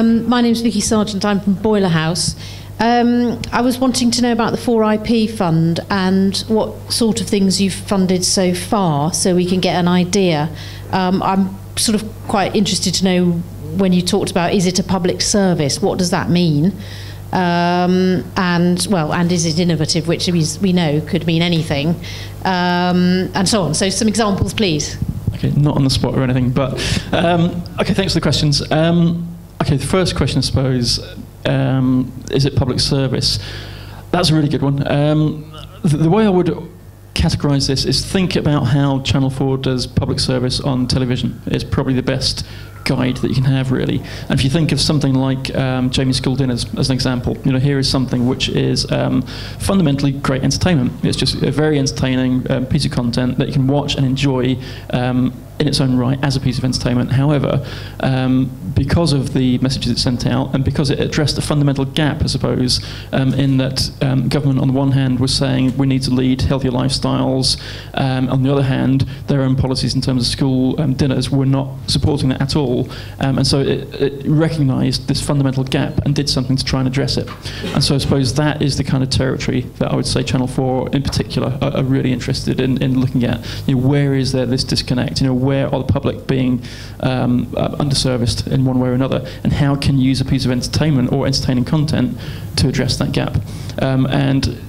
My name's Vicky Sargent. I'm from Boiler House. I was wanting to know about the 4IP fund and what sort of things you've funded so far, so we can get an idea. I'm sort of quite interested to know, when you talked about, is it a public service? What does that mean? And is it innovative, which we know could mean anything, and so on. So some examples, please. Okay, not on the spot or anything, but okay, thanks for the questions. Okay, the first question, I suppose, is it public service? That's a really good one. The way I would categorise this is think about how Channel 4 does public service on television. It's probably the best guide that you can have, really. And if you think of something like Jamie's School Dinners as an example, here is something which is fundamentally great entertainment. It's just a very entertaining piece of content that you can watch and enjoy in its own right as a piece of entertainment. However, because of the messages it sent out, and because it addressed a fundamental gap, I suppose, in that government on the one hand was saying we need to lead healthier lifestyles, on the other hand their own policies in terms of school dinners were not supporting that at all, and so it recognised this fundamental gap and did something to try and address it. And so I suppose that is the kind of territory that I would say Channel 4 in particular are really interested in looking at. Where is there this disconnect? Where are the public being underserviced in one way or another, and how can you use a piece of entertainment or entertaining content to address that gap? And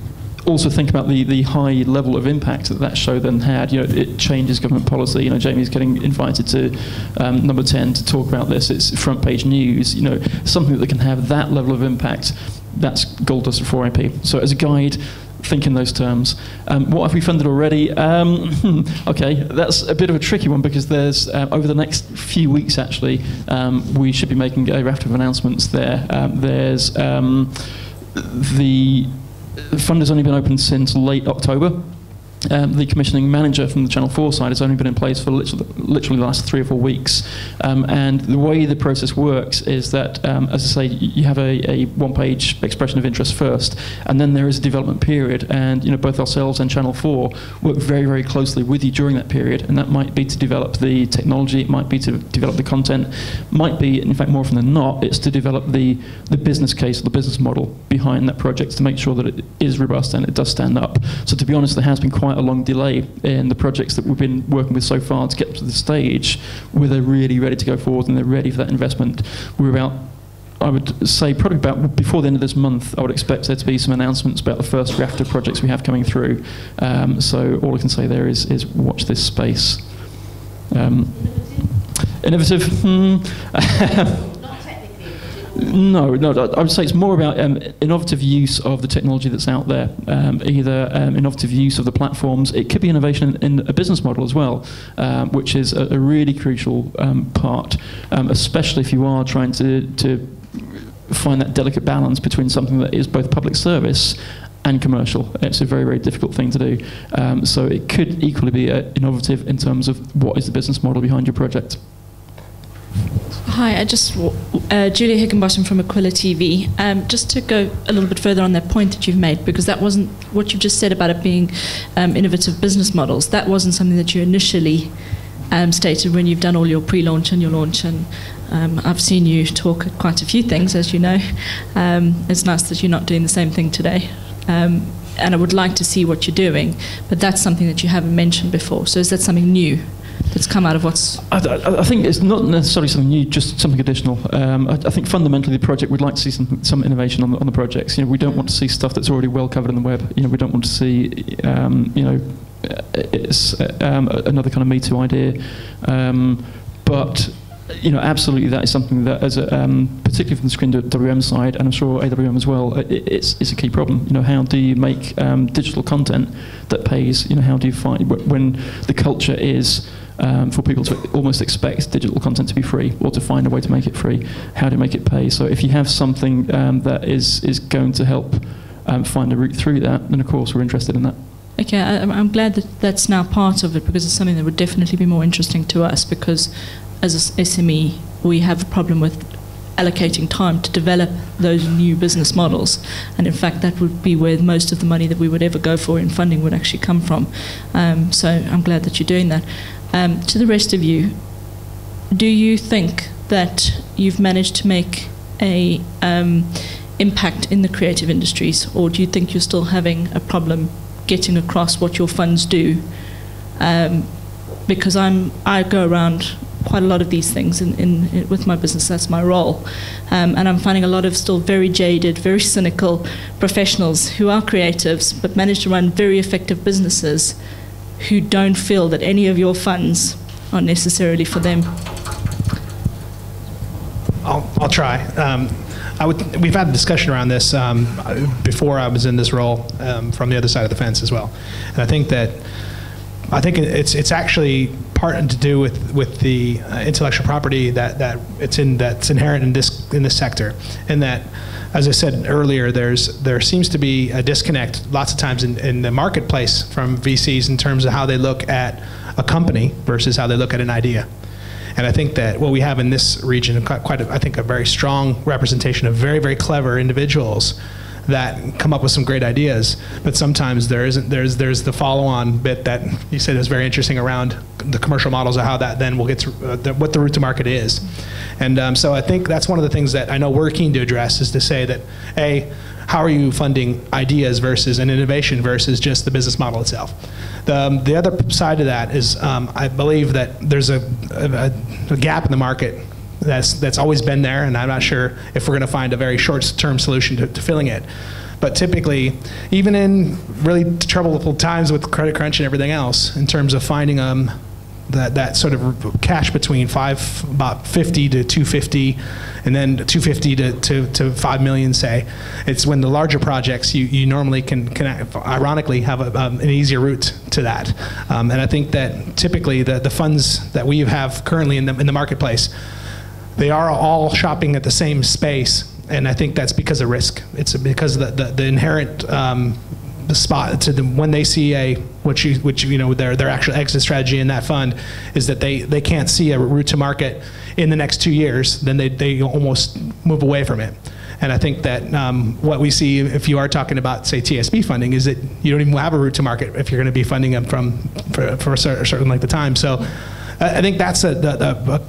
also think about the high level of impact that show then had. It changes government policy. Jamie's getting invited to Number 10 to talk about this. It's front page news. Something that can have that level of impact, that's gold dust for 4IP. So as a guide, think in those terms. What have we funded already? Okay, that's a bit of a tricky one, because there's over the next few weeks actually we should be making a raft of announcements there. There's the fund has only been open since late October. The commissioning manager from the Channel 4 side has only been in place for literally the last 3 or 4 weeks. And the way the process works is that, as I say, you have a one-page expression of interest first, and then there is a development period. And both ourselves and Channel 4 work very, very closely with you during that period. And that might be to develop the technology, it might be to develop the content, might be, in fact, more often than not, it's to develop the business case or the business model behind that project to make sure that it is robust and it does stand up. So to be honest, there has been quite a long delay in the projects that we've been working with so far to get to the stage where they're really ready to go forward and they're ready for that investment. We're about, I would say, probably about before the end of this month, I would expect there to be some announcements about the first raft of projects we have coming through. So all I can say there is watch this space. Innovative? No, I would say it's more about innovative use of the technology that's out there, either innovative use of the platforms. It could be innovation in a business model as well, which is a really crucial part, especially if you are trying to find that delicate balance between something that is both public service and commercial. It's a very, very difficult thing to do. So it could equally be innovative in terms of what is the business model behind your project. Hi, Julia Higginbottom from Aquila TV. Just to go a little bit further on that point that you've made, because that wasn't what you just said about it being innovative business models. That wasn't something that you initially stated when you've done all your pre-launch and your launch. And I've seen you talk at quite a few things, as you know. It's nice that you're not doing the same thing today. And I would like to see what you're doing, but that's something that you haven't mentioned before. So is that something new that's come out of what's... I think it's not necessarily something new, just something additional. I think fundamentally the project, we'd like to see some innovation on the projects. We don't want to see stuff that's already well covered on the web. We don't want to see, it's another kind of Me Too idea. But absolutely that is something that, as particularly from the Screen WM side, and I'm sure AWM as well, it's a key problem. How do you make digital content that pays? How do you find when the culture is for people to almost expect digital content to be free, or to find a way to make it free? How do you make it pay? So if you have something that is going to help find a route through that, then of course we're interested in that. Okay, I'm glad that that's now part of it, because it's something that would definitely be more interesting to us, because as an SME, we have a problem with allocating time to develop those new business models. And in fact, that would be where most of the money that we would ever go for in funding would actually come from. So I'm glad that you're doing that. To the rest of you, do you think that you've managed to make a impact in the creative industries, or do you think you're still having a problem getting across what your funds do? Because I go around quite a lot of these things in with my business. That's my role, and I'm finding a lot of still very jaded, very cynical professionals who are creatives but manage to run very effective businesses who don't feel that any of your funds are necessarily for them. I'll try. We've had a discussion around this before I was in this role from the other side of the fence as well, and I think it's actually part to do with the intellectual property that's inherent in this sector, and that, as I said earlier, there seems to be a disconnect lots of times in the marketplace from VCs in terms of how they look at a company versus how they look at an idea. And I think that what we have in this region, I think a very strong representation of very, very clever individuals that come up with some great ideas, but sometimes there's the follow-on bit that you said is very interesting around the commercial models of how that then will get to what the route to market is. And so I think that's one of the things that I know we're keen to address, is to say that, how are you funding ideas versus an innovation versus just the business model itself? The other side of that is I believe that there's a gap in the market that's always been there, and I'm not sure if we're going to find a very short-term solution to filling it. But typically, even in really troubled times with credit crunch and everything else, in terms of finding that sort of cash between about 50 to 250, and then 250 to 5 million, say, it's when the larger projects you normally can ironically have an easier route to that. And I think that typically the funds that we have currently in the marketplace, they are all shopping at the same space, and I think that's because of risk. It's because of the inherent the spot to them when they see their actual exit strategy in that fund is that they can't see a route to market in the next 2 years, then they almost move away from it. And I think that what we see, if you are talking about, say, TSB funding, is that you don't even have a route to market if you're going to be funding them for a certain length of time. So I think that's a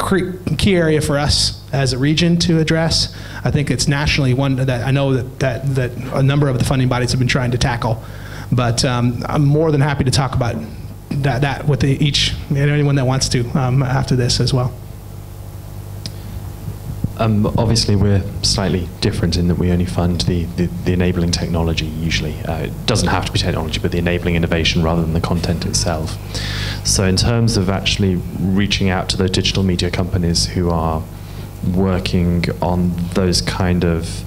key area for us as a region to address. I think it's nationally one that I know that a number of the funding bodies have been trying to tackle. But I'm more than happy to talk about that with anyone that wants to after this as well. Obviously, we're slightly different in that we only fund the enabling technology usually. It doesn't have to be technology, but the enabling innovation rather than the content itself. So in terms of actually reaching out to those digital media companies who are working on those kind of,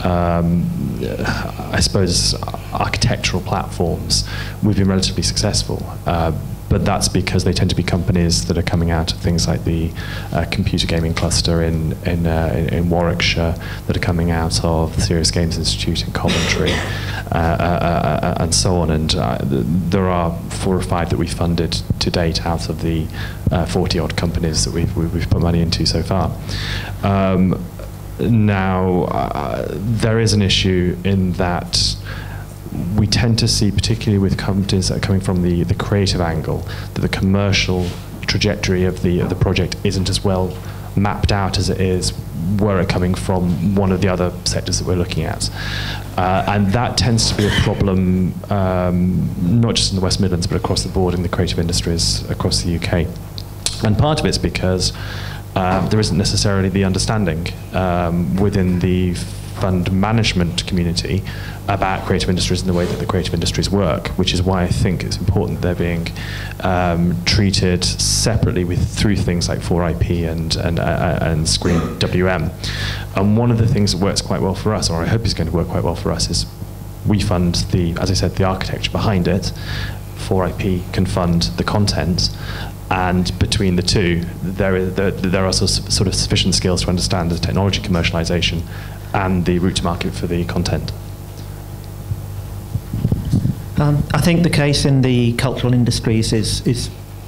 I suppose, architectural platforms, we've been relatively successful. But that's because they tend to be companies that are coming out of things like the computer gaming cluster in Warwickshire, that are coming out of the Serious Games Institute in Coventry, and so on. And there are 4 or 5 that we've funded to date out of the 40-odd companies that we've put money into so far. Now, there is an issue in that we tend to see, particularly with companies that are coming from the creative angle, that the commercial trajectory of the project isn't as well mapped out as it is were it coming from one of the other sectors that we're looking at. And that tends to be a problem, not just in the West Midlands, but across the board in the creative industries across the UK. And part of it's because there isn't necessarily the understanding within the fund management community about creative industries and the way that the creative industries work, which is why I think it's important that they're being treated separately through things like 4IP and Screen WM. And one of the things that works quite well for us, or I hope is going to work quite well for us, is we fund as I said, the architecture behind it. 4IP can fund the content. And between the two, there are sort of sufficient skills to understand the technology commercialization and the route to market for the content. I think the case in the cultural industries is